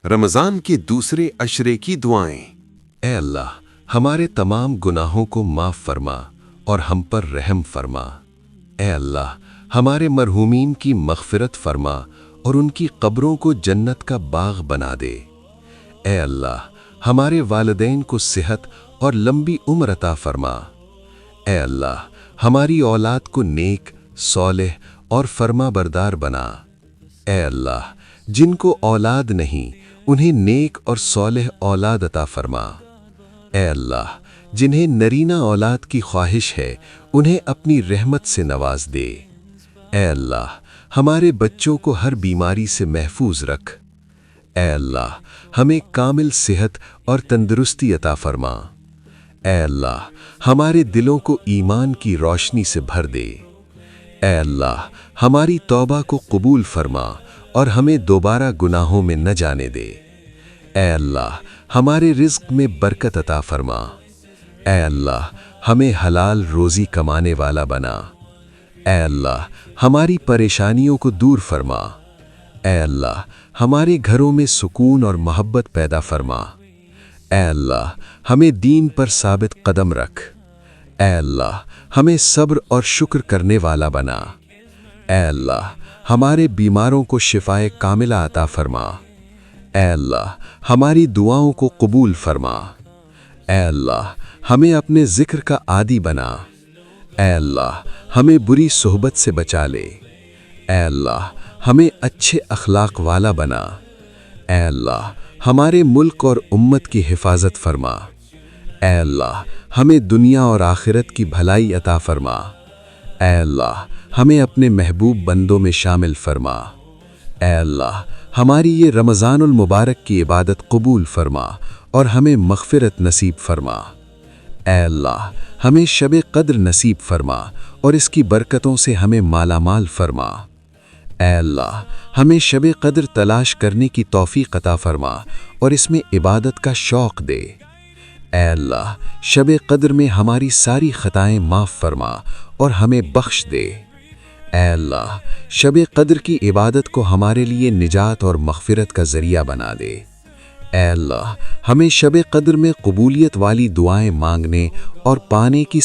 رمضان کے دوسرے عشرے کی دعائیں۔ اے اللہ، ہمارے تمام گناہوں کو معاف فرما اور ہم پر رحم فرما۔ اے اللہ، ہمارے مرحومین کی مغفرت فرما اور ان کی قبروں کو جنت کا باغ بنا دے۔ اے اللہ، ہمارے والدین کو صحت اور لمبی عمر عطا فرما۔ اے اللہ، ہماری اولاد کو نیک، صالح اور فرما بردار بنا۔ اے اللہ، جن کو اولاد نہیں انہیں نیک اور صالح اولاد عطا فرما۔ اے اللہ، جنہیں نرینہ اولاد کی خواہش ہے انہیں اپنی رحمت سے نواز دے۔ اے اللہ، ہمارے بچوں کو ہر بیماری سے محفوظ رکھ۔ اے اللہ، ہمیں کامل صحت اور تندرستی عطا فرما۔ اے اللہ، ہمارے دلوں کو ایمان کی روشنی سے بھر دے۔ اے اللہ، ہماری توبہ کو قبول فرما اور ہمیں دوبارہ گناہوں میں نہ جانے دے۔ اے اللہ، ہمارے رزق میں برکت عطا فرما۔ اے اللہ، ہمیں حلال روزی کمانے والا بنا۔ اے اللہ، ہماری پریشانیوں کو دور فرما۔ اے اللہ، ہمارے گھروں میں سکون اور محبت پیدا فرما۔ اے اللہ، ہمیں دین پر ثابت قدم رکھ۔ اے اللہ، ہمیں صبر اور شکر کرنے والا بنا۔ اے اللہ، ہمارے بیماروں کو شفائے کاملہ عطا فرما۔ اے اللہ، ہماری دعاؤں کو قبول فرما۔ اے اللہ، ہمیں اپنے ذکر کا عادی بنا۔ اے اللہ، ہمیں بری صحبت سے بچا لے۔ اے اللہ، ہمیں اچھے اخلاق والا بنا۔ اے اللہ، ہمارے ملک اور امت کی حفاظت فرما۔ اے اللہ، ہمیں دنیا اور آخرت کی بھلائی عطا فرما۔ اے اللہ، ہمیں اپنے محبوب بندوں میں شامل فرما۔ اے اللہ، ہماری یہ رمضان المبارک کی عبادت قبول فرما اور ہمیں مغفرت نصیب فرما۔ اے اللہ، ہمیں شب قدر نصیب فرما اور اس کی برکتوں سے ہمیں مالا مال فرما۔ اے اللہ، ہمیں شب قدر تلاش کرنے کی توفیق عطا فرما اور اس میں عبادت کا شوق دے۔ اے اللہ، شب قدر میں ہماری ساری خطائیں معاف فرما اور ہمیں بخش دے۔ اے اللہ، شب قدر کی عبادت کو ہمارے لیے نجات اور مغفرت کا ذریعہ بنا دے۔ اے اللہ، ہمیں شب قدر میں قبولیت والی دعائیں مانگنے اور پانے کی